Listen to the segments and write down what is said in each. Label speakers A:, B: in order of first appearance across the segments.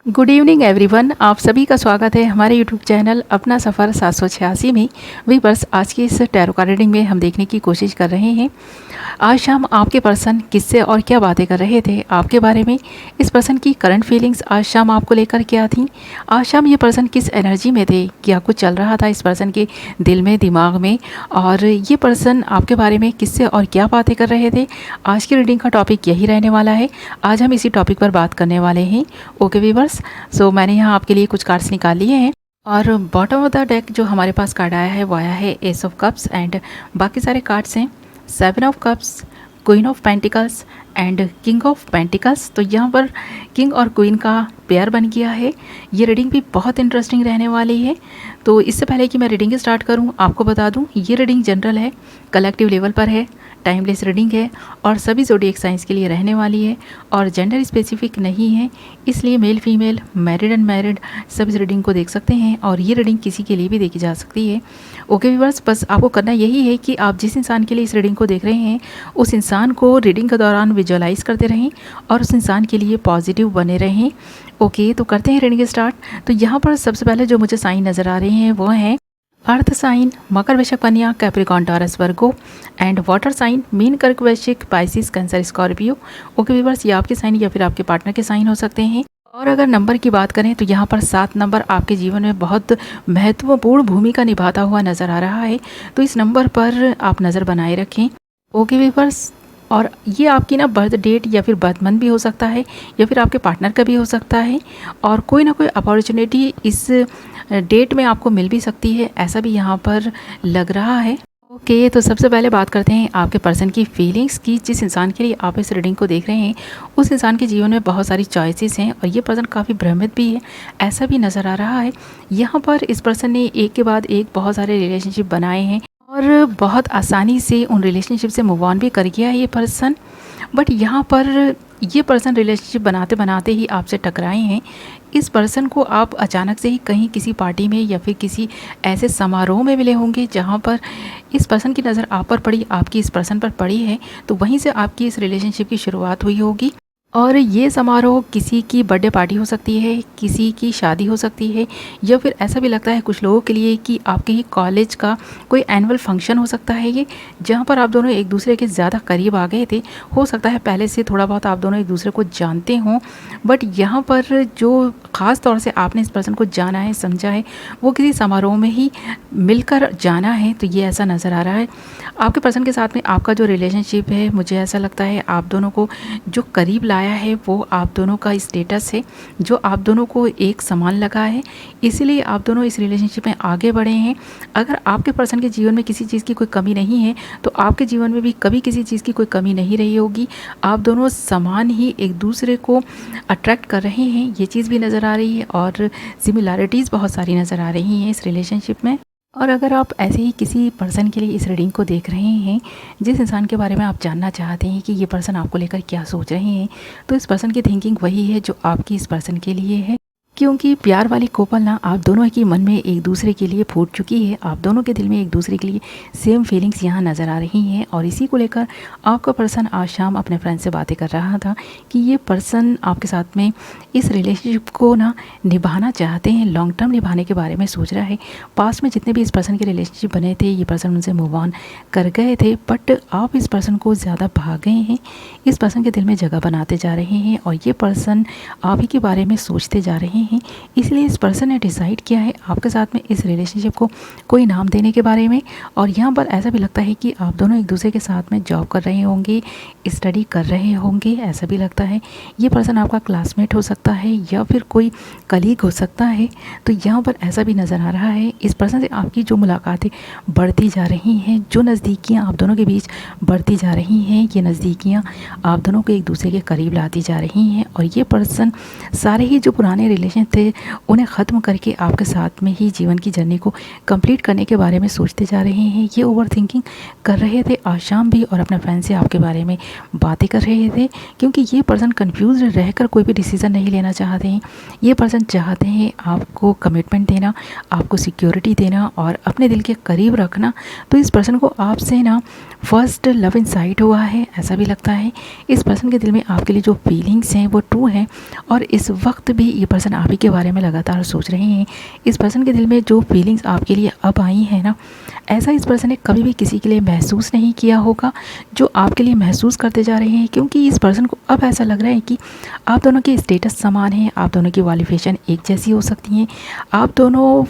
A: Good evening everyone. आप सभी का स्वागत है हमारे यूट्यूब चैनल अपना सफ़र 786 में। वीवर्स, आज की इस टैरो कार्ड रीडिंग में हम देखने की कोशिश कर रहे हैं आज शाम आपके पर्सन किससे और क्या बातें कर रहे थे आपके बारे में। इस पर्सन की करंट फीलिंग्स आज शाम आपको लेकर क्या थी। आज शाम ये पर्सन किस एनर्जी में थे, क्या कुछ चल रहा था इस पर्सन के दिल में, दिमाग में, और ये पर्सन आपके बारे में किससे और क्या बातें कर रहे थे। आज की रीडिंग का टॉपिक यही रहने वाला है। आज हम इसी टॉपिक पर बात करने वाले हैं। ओके वीवर्स, सो मैंने यहाँ आपके लिए कुछ कार्ड्स निकाल लिए हैं और बॉटम ऑफ द डेक जो हमारे पास कार्ड आया है वो आया है एस ऑफ कप्स एंड बाकी सारे कार्ड्स हैं seven of cups, queen of pentacles and king of pentacles. तो यहाँ पर किंग और क्वीन का पेयर बन गया है। ये रीडिंग भी बहुत इंटरेस्टिंग रहने वाली है। तो इससे पहले कि मैं रीडिंग स्टार्ट करूँ आपको बता दूँ ये रीडिंग जनरल है, कलेक्टिव लेवल पर है, टाइमलेस रीडिंग है और सभी ज़ोडिएक साइंस के लिए रहने वाली है और जेंडर स्पेसिफिक नहीं है, इसलिए male female, married and married सब इस रीडिंग को देख सकते हैं और ये रीडिंग किसी के लिए भी देखी जा सकती है। ओके व्यूअर्स, बस आपको करना यही है कि आप जिस इंसान के लिए इस रीडिंग को देख रहे हैं उस इंसान को रीडिंग के दौरान विजुअलाइज करते रहें और उस इंसान के लिए पॉजिटिव बने रहें। ओके, तो करते हैं रीडिंग स्टार्ट। तो यहाँ पर सबसे पहले जो मुझे साइन नज़र आ रहे हैं वो हैं अर्थ साइन मकर वृश्चिक कन्या Capricorn Taurus Virgo and water sign मीन कर्क वृश्चिक Pisces Cancer Scorpio. Okay viewers, ये आपके साइन या फिर आपके पार्टनर के साइन हो सकते हैं। और अगर नंबर की बात करें तो यहाँ पर 7 नंबर आपके जीवन में बहुत महत्वपूर्ण भूमिका निभाता हुआ नज़र आ रहा है, तो इस नंबर पर आप नज़र बनाए रखें। ओके व्यूअर्स, और ये आपकी ना बर्थ डेट या फिर बर्थ मंथ भी हो सकता है या फिर आपके पार्टनर का भी हो सकता है और कोई ना कोई अपॉर्चुनिटी इस डेट में आपको मिल भी सकती है, ऐसा भी यहाँ पर लग रहा है। ओके, तो सबसे पहले बात करते हैं आपके पर्सन की फीलिंग्स की। जिस इंसान के लिए आप इस रीडिंग को देख रहे हैं उस इंसान के जीवन में बहुत सारी चॉइसेस हैं और ये पर्सन काफ़ी भ्रमित भी है, ऐसा भी नज़र आ रहा है। यहाँ पर इस पर्सन ने एक के बाद एक बहुत सारे रिलेशनशिप बनाए हैं और बहुत आसानी से उन रिलेशनशिप से मूव ऑन भी कर गया है ये पर्सन। बट यहाँ पर ये पर्सन रिलेशनशिप बनाते बनाते ही आपसे टकराए हैं। इस पर्सन को आप अचानक से ही कहीं किसी पार्टी में या फिर किसी ऐसे समारोह में मिले होंगे जहाँ पर इस पर्सन की नज़र आप पर पड़ी, आपकी इस पर्सन पर पड़ी है, तो वहीं से आपकी इस रिलेशनशिप की शुरुआत हुई होगी। और ये समारोह किसी की बर्थडे पार्टी हो सकती है, किसी की शादी हो सकती है या फिर ऐसा भी लगता है कुछ लोगों के लिए कि आपके ही कॉलेज का कोई एनुअल फंक्शन हो सकता है ये, जहाँ पर आप दोनों एक दूसरे के ज़्यादा करीब आ गए थे। हो सकता है पहले से थोड़ा बहुत आप दोनों एक दूसरे को जानते हों, बट यहाँ पर जो ख़ास तौर से आपने इस पर्सन को जाना है, समझा है, वो किसी समारोह में ही मिलकर जाना है, तो ये ऐसा नज़र आ रहा है। आपके पर्सन के साथ में आपका जो रिलेशनशिप है, मुझे ऐसा लगता है आप दोनों को जो करीब लाया है वो आप दोनों का स्टेटस है जो आप दोनों को एक समान लगा है, इसीलिए आप दोनों इस रिलेशनशिप में आगे बढ़े हैं। अगर आपके पर्सन के जीवन में किसी चीज़ की कोई कमी नहीं है तो आपके जीवन में भी कभी किसी चीज़ की कोई कमी नहीं रही होगी। आप दोनों समान ही एक दूसरे को अट्रैक्ट कर रहे हैं, ये चीज़ भी नज़र आ रही है और सिमिलैरिटीज़ बहुत सारी नज़र आ रही हैं इस रिलेशनशिप में। और अगर आप ऐसे ही किसी पर्सन के लिए इस रीडिंग को देख रहे हैं, जिस इंसान के बारे में आप जानना चाहते हैं कि ये पर्सन आपको लेकर क्या सोच रहे हैं, तो इस पर्सन की थिंकिंग वही है जो आपकी इस पर्सन के लिए है, क्योंकि प्यार वाली कोपल ना आप दोनों के मन में एक दूसरे के लिए फूट चुकी है। आप दोनों के दिल में एक दूसरे के लिए सेम फीलिंग्स यहाँ नज़र आ रही हैं और इसी को लेकर आपका पर्सन आज शाम अपने फ्रेंड से बातें कर रहा था कि ये पर्सन आपके साथ में इस रिलेशनशिप को ना निभाना चाहते हैं, लॉन्ग टर्म निभाने के बारे में सोच रहा है। पास्ट में जितने भी इस पर्सन के रिलेशनशिप बने थे ये पर्सन उनसे मूव ऑन कर गए थे, बट आप इस पर्सन को ज़्यादा भाग गए हैं, इस पर्सन के दिल में जगह बनाते जा रहे हैं और ये पर्सन आप ही के बारे में सोचते जा रहे हैं। इसलिए इस पर्सन ने डिसाइड किया है आपके साथ में इस रिलेशनशिप को कोई नाम देने के बारे में। और यहाँ पर ऐसा भी लगता है कि आप दोनों एक दूसरे के साथ में जॉब कर रहे होंगे, स्टडी कर रहे होंगे, ऐसा भी लगता है। ये पर्सन आपका क्लासमेट हो सकता है या फिर कोई कलीग हो सकता है, तो यहाँ पर ऐसा भी नज़र आ रहा है। इस पर्सन से आपकी जो मुलाकातें बढ़ती जा रही हैं, जो नज़दीकियाँ आप दोनों के बीच बढ़ती जा रही हैं, ये नज़दीकियाँ आप दोनों को एक दूसरे के करीब लाती जा रही हैं और ये पर्सन सारे ही जो पुराने रिलेशन रिलेशन थे उन्हें ख़त्म करके आपके साथ में ही जीवन की जर्नी को कंप्लीट करने के बारे में सोचते जा रहे हैं। ये ओवर थिंकिंग कर रहे थे आज शाम भी और अपने फ्रेंड से आपके बारे में बातें कर रहे थे, क्योंकि ये पर्सन कन्फ्यूज रहकर कोई भी डिसीज़न नहीं लेना चाहते हैं। ये पर्सन चाहते हैं आपको कमिटमेंट देना, आपको सिक्योरिटी देना और अपने दिल के करीब रखना। तो इस पर्सन को आपसे ना फर्स्ट लव इनसाइट हुआ है, ऐसा भी लगता है। इस पर्सन के दिल में आपके लिए जो फीलिंग्स हैं वो ट्रू हैं और इस वक्त भी ये पर्सन आप ही के बारे में लगातार सोच रहे हैं। इस पर्सन के दिल में जो फीलिंग्स आपके लिए अब आई हैं ना, ऐसा इस पर्सन ने कभी भी किसी के लिए महसूस नहीं किया होगा जो आपके लिए महसूस करते जा रहे हैं, क्योंकि इस पर्सन को अब ऐसा लग रहा है कि आप दोनों के स्टेटस समान हैं, आप दोनों की क्वालिफिकेशन एक जैसी हो सकती हैं, आप दोनों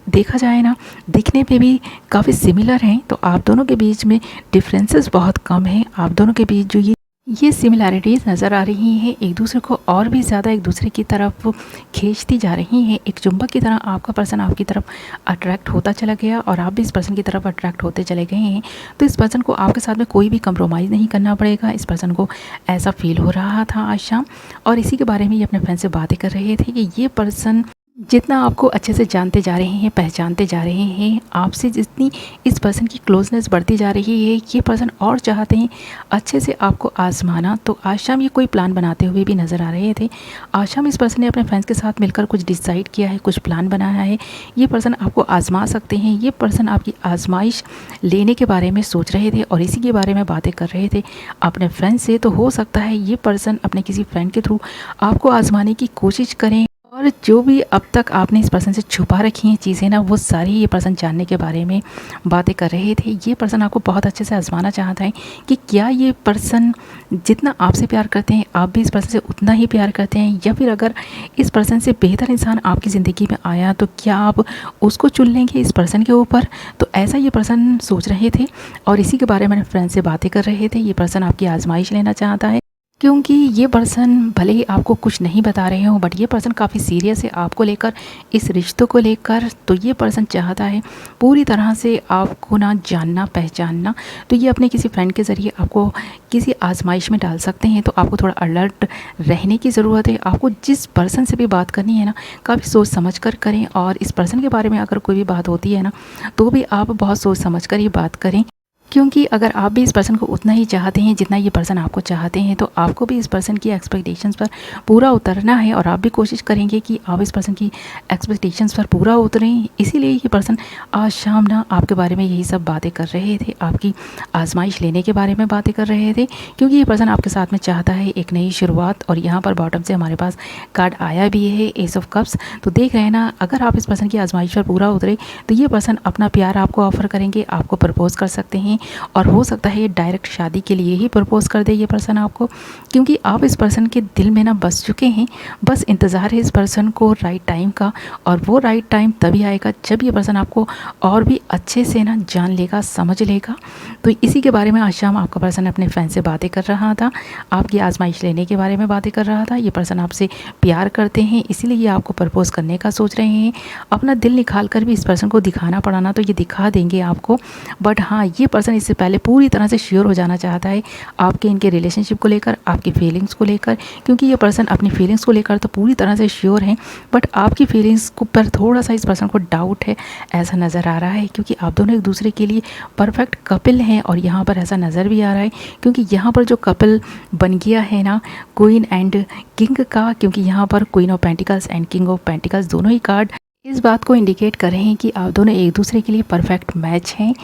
A: देखा जाए ना दिखने पे भी काफ़ी सिमिलर हैं। तो आप दोनों के बीच में डिफरेंसेस बहुत कम हैं। आप दोनों के बीच जो ये सिमिलैरिटीज़ नज़र आ रही हैं एक दूसरे को और भी ज़्यादा एक दूसरे की तरफ खींचती जा रही हैं। एक चुंबक की तरह आपका पर्सन आपकी तरफ अट्रैक्ट होता चला गया और आप भी इस पर्सन की तरफ अट्रैक्ट होते चले गए हैं। तो इस पर्सन को आपके साथ में कोई भी कंप्रोमाइज़ नहीं करना पड़ेगा। इस पर्सन को ऐसा फील हो रहा था आज शाम और इसी के बारे में ये अपने फ्रेंड से बातें कर रहे थे कि ये पर्सन जितना आपको अच्छे से जानते जा रहे हैं, पहचानते जा रहे हैं, आपसे जितनी इस पर्सन की क्लोजनेस बढ़ती जा रही है, ये पर्सन और चाहते हैं अच्छे से आपको आजमाना। तो आज शाम ये कोई प्लान बनाते हुए भी नज़र आ रहे थे। आज शाम इस पर्सन ने अपने फ्रेंड्स के साथ मिलकर कुछ डिसाइड किया है, कुछ प्लान बनाया है। ये पर्सन आपको आजमा सकते हैं, ये पर्सन आपकी आजमाइश लेने के बारे में सोच रहे थे और इसी के बारे में बातें कर रहे थे अपने फ्रेंड्स से। तो हो सकता है ये पर्सन अपने किसी फ्रेंड के थ्रू आपको आजमाने की कोशिश करें और जो भी अब तक आपने इस पर्सन से छुपा रखी हैं चीज़ें ना, वो सारी ये पर्सन जानने के बारे में बातें कर रहे थे। ये पर्सन आपको बहुत अच्छे से आजमाना चाहता है कि क्या ये पर्सन जितना आपसे प्यार करते हैं आप भी इस पर्सन से उतना ही प्यार करते हैं, या फिर अगर इस पर्सन से बेहतर इंसान आपकी ज़िंदगी में आया तो क्या आप उसको चुन लेंगे इस पर्सन के ऊपर। तो ऐसा ये पर्सन सोच रहे थे और इसी के बारे में फ्रेंड से बातें कर रहे थे। ये पर्सन आपकी आजमाइश लेना चाहता है, क्योंकि ये पर्सन भले ही आपको कुछ नहीं बता रहे हो बट ये पर्सन काफ़ी सीरियस है आपको लेकर, इस रिश्तों को लेकर। तो ये पर्सन चाहता है पूरी तरह से आपको ना जानना पहचानना। तो ये अपने किसी फ्रेंड के ज़रिए आपको किसी आजमाइश में डाल सकते हैं। तो आपको थोड़ा अलर्ट रहने की ज़रूरत है। आपको जिस पर्सन से भी बात करनी है ना, काफ़ी सोच समझ कर करें और इस पर्सन के बारे में अगर कोई भी बात होती है ना तो भी आप बहुत सोच समझ कर ही बात करें, क्योंकि अगर आप भी इस पर्सन को उतना ही चाहते हैं जितना ये पर्सन आपको चाहते हैं तो आपको भी इस पर्सन की एक्सपेक्टेशंस पर पूरा उतरना है और आप भी कोशिश करेंगे कि आप इस पर्सन की एक्सपेक्टेशंस पर पूरा उतरें। इसीलिए ये पर्सन आज शाम ना आपके बारे में यही सब बातें कर रहे थे, आपकी आजमाइश लेने के बारे में बातें कर रहे थे, क्योंकि ये पर्सन आपके साथ में चाहता है एक नई शुरुआत। और यहाँ पर बॉटम से हमारे पास कार्ड आया भी है एस ऑफ कप्स। तो देख रहे हैं ना, अगर आप इस पर्सन की आजमाइश पर पूरा उतरे तो ये पर्सन अपना प्यार आपको ऑफ़र करेंगे, आपको प्रपोज़ कर सकते हैं और हो सकता है ये डायरेक्ट शादी के लिए ही प्रपोज़ कर दे ये पर्सन आपको, क्योंकि आप इस पर्सन के दिल में ना बस चुके हैं। बस इंतज़ार है इस पर्सन को राइट टाइम का, और वो राइट टाइम तभी आएगा जब ये पर्सन आपको और भी अच्छे से ना जान लेगा, समझ लेगा। तो इसी के बारे में आज शाम आपका पर्सन अपने फ्रेंड से बातें कर रहा था, आपकी आजमाइश लेने के बारे में बातें कर रहा था। ये पर्सन आपसे प्यार करते हैं, इसीलिए ये आपको प्रपोज़ करने का सोच रहे हैं। अपना दिल निकाल कर भी इस पर्सन को दिखाना पड़ाना तो ये दिखा देंगे आपको, बट हाँ ये पर्सन इससे पहले पूरी तरह से श्योर हो जाना चाहता है आपके इनके रिलेशनशिप को लेकर, आपकी फीलिंग्स को लेकर, क्योंकि ये पर्सन अपनी फीलिंग्स को लेकर तो पूरी तरह से श्योर हैं, बट आपकी फीलिंग्स को पर थोड़ा सा इस पर्सन को डाउट है, ऐसा नज़र आ रहा है। क्योंकि आप दोनों एक दूसरे के लिए परफेक्ट कपल हैं और यहाँ पर ऐसा नज़र भी आ रहा है, क्योंकि यहाँ पर जो कपल बन गया है ना क्वीन एंड किंग का, क्योंकि यहाँ पर queen of pentacles and king of pentacles दोनों ही कार्ड इस बात को इंडिकेट कर रहे हैं कि आप दोनों एक दूसरे के लिए परफेक्ट मैच हैं।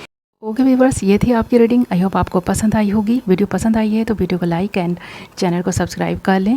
A: ओके व्यूअर्स, ये थी आपकी रीडिंग। आई होप आपको पसंद आई होगी। वीडियो पसंद आई है तो वीडियो को लाइक एंड चैनल को सब्सक्राइब कर लें।